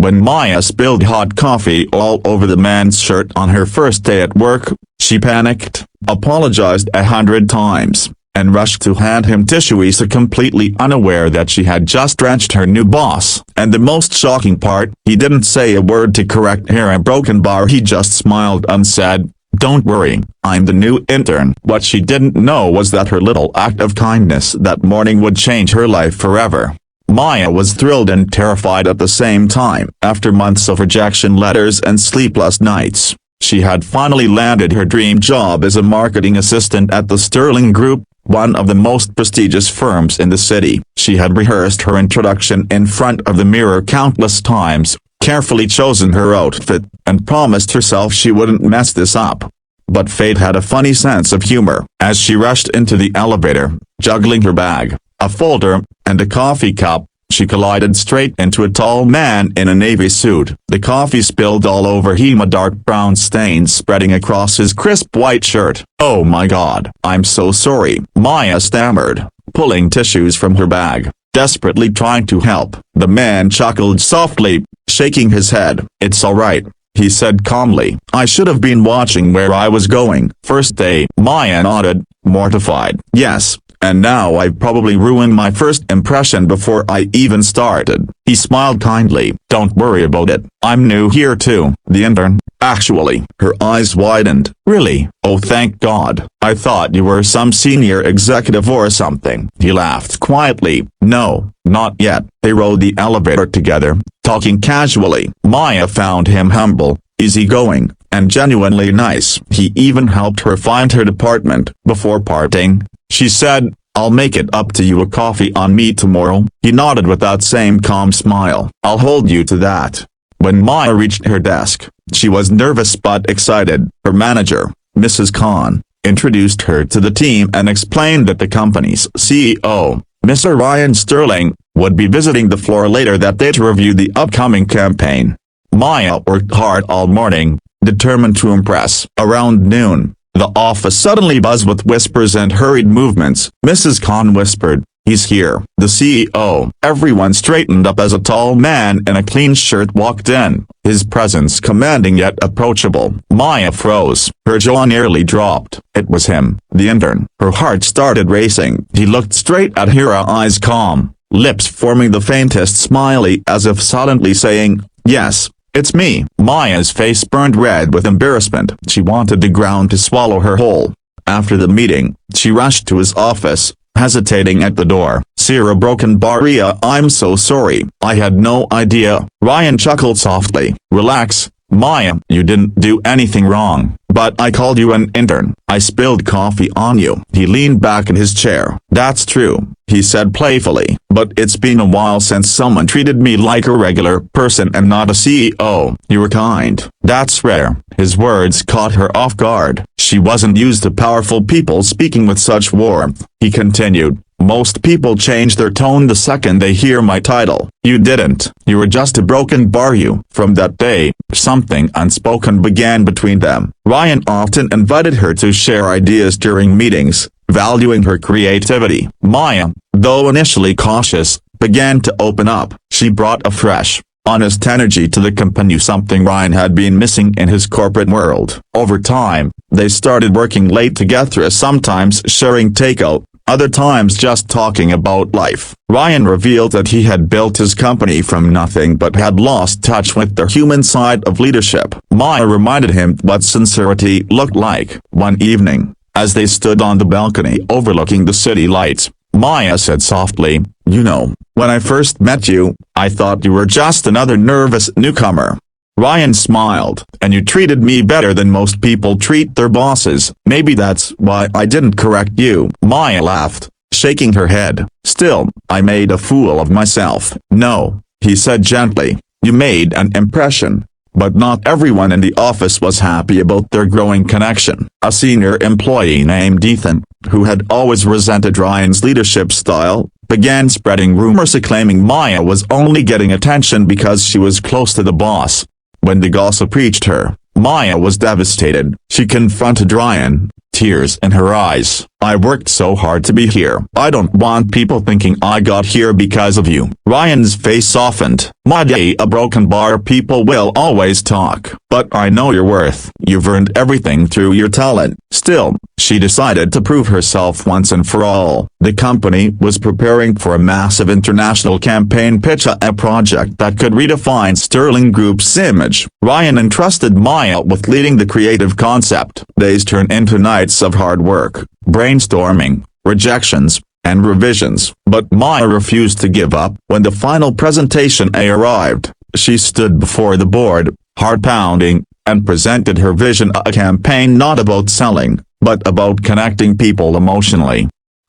When Maya spilled hot coffee all over the man's shirt on her first day at work, she panicked, apologized 100 times, and rushed to hand him tissues, completely unaware that she had just drenched her new boss. And the most shocking part, he didn't say a word to correct her broken bar. He just smiled and said, "Don't worry, I'm the new intern." What she didn't know was that her little act of kindness that morning would change her life forever. Maya was thrilled and terrified at the same time. After months of rejection letters and sleepless nights, she had finally landed her dream job as a marketing assistant at the Sterling Group, one of the most prestigious firms in the city. She had rehearsed her introduction in front of the mirror countless times, carefully chosen her outfit, and promised herself she wouldn't mess this up. But fate had a funny sense of humor. As she rushed into the elevator, juggling her bag, a folder, and a coffee cup, she collided straight into a tall man in a navy suit. The coffee spilled all over him, a dark brown stain spreading across his crisp white shirt. "Oh my God, I'm so sorry," Maya stammered, pulling tissues from her bag, desperately trying to help. The man chuckled softly, shaking his head. "It's all right," he said calmly. "I should have been watching where I was going." "First day," Maya nodded, mortified. "Yes. And now I've probably ruined my first impression before I even started." He smiled kindly. "Don't worry about it. I'm new here too." "The intern, actually." Her eyes widened. "Really? Oh, thank God. I thought you were some senior executive or something." He laughed quietly. "No, not yet." They rode the elevator together, talking casually. Maya found him humble, easygoing, and genuinely nice. He even helped her find her department. Before parting, she said, "I'll make it up to you a coffee on me tomorrow." He nodded with that same calm smile. "I'll hold you to that." When Maya reached her desk, she was nervous but excited. Her manager, Mrs. Khan, introduced her to the team and explained that the company's CEO, Mr. Ryan Sterling, would be visiting the floor later that day to review the upcoming campaign. Maya worked hard all morning, determined to impress. Around noon, the office suddenly buzzed with whispers and hurried movements. Mrs. Khan whispered, "He's here." The CEO. Everyone straightened up as a tall man in a clean shirt walked in, his presence commanding yet approachable. Maya froze. Her jaw nearly dropped. It was him, the intern. Her heart started racing. He looked straight at her, eyes calm, lips forming the faintest smiley as if silently saying, "Yes, it's me." Maya's face burned red with embarrassment. She wanted the ground to swallow her whole. After the meeting, she rushed to his office, hesitating at the door. "Sierra broken Baria, I'm so sorry. I had no idea." Ryan chuckled softly. "Relax, Maya. You didn't do anything wrong. But I called you an intern. I spilled coffee on you." He leaned back in his chair. "That's true," he said playfully. "But it's been a while since someone treated me like a regular person and not a CEO. You were kind." "That's rare." His words caught her off guard. She wasn't used to powerful people speaking with such warmth. He continued, "Most people change their tone the second they hear my title. You didn't. You were just a broken Baru." From that day, something unspoken began between them. Ryan often invited her to share ideas during meetings, valuing her creativity. Maya, though initially cautious, began to open up. She brought a fresh, honest energy to the company, something Ryan had been missing in his corporate world. Over time, they started working late together, sometimes sharing takeout, other times just talking about life. Ryan revealed that he had built his company from nothing but had lost touch with the human side of leadership. Maya reminded him what sincerity looked like. One evening, as they stood on the balcony overlooking the city lights, Maya said softly, "You know, when I first met you, I thought you were just another nervous newcomer." Ryan smiled. "And you treated me better than most people treat their bosses. Maybe that's why I didn't correct you." Maya laughed, shaking her head. "Still, I made a fool of myself." "No," he said gently, "you made an impression. But not everyone in the office was happy about their growing connection." A senior employee named Ethan, who had always resented Ryan's leadership style, began spreading rumors claiming Maya was only getting attention because she was close to the boss. When the gossip reached her, Maya was devastated. She confronted Ryan, tears in her eyes. I worked so hard to be here. I don't want people thinking I got here because of you." Ryan's face softened. "Maybe a broken bar, people will always talk. But I know your worth. You've earned everything through your talent." Still, she decided to prove herself once and for all. The company was preparing for a massive international campaign pitch, a project that could redefine Sterling Group's image. Ryan entrusted Maya with leading the creative concept. Days turned into nights of hard work, brainstorming, rejections, and revisions. But Maya refused to give up. When the final presentation arrived, she stood before the board, heart pounding, and presented her vision, a campaign not about selling, but about connecting people emotionally.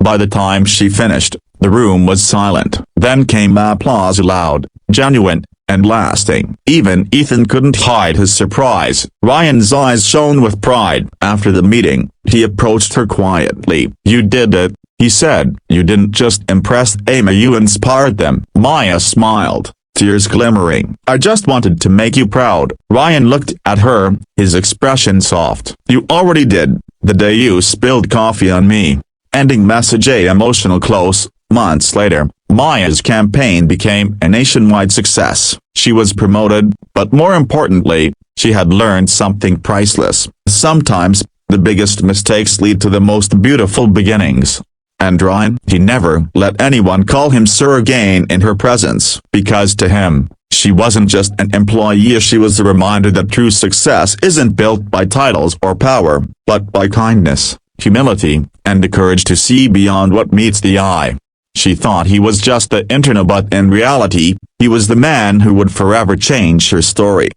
By the time she finished, the room was silent. Then came applause, loud, genuine, and lasting. Even Ethan couldn't hide his surprise. Ryan's eyes shone with pride. After the meeting, he approached her quietly. "You did it," he said. "You didn't just impress Amy, you inspired them." Maya smiled, tears glimmering. "I just wanted to make you proud." Ryan looked at her, his expression soft. "You already did, the day you spilled coffee on me." Ending message. A emotional close. Months later, Maya's campaign became a nationwide success. She was promoted, but more importantly, she had learned something priceless. Sometimes, the biggest mistakes lead to the most beautiful beginnings. And Ryan, he never let anyone call him sir again in her presence, because to him, she wasn't just an employee, she was a reminder that true success isn't built by titles or power, but by kindness, humility, and the courage to see beyond what meets the eye. She thought he was just the intern, but in reality, he was the man who would forever change her story.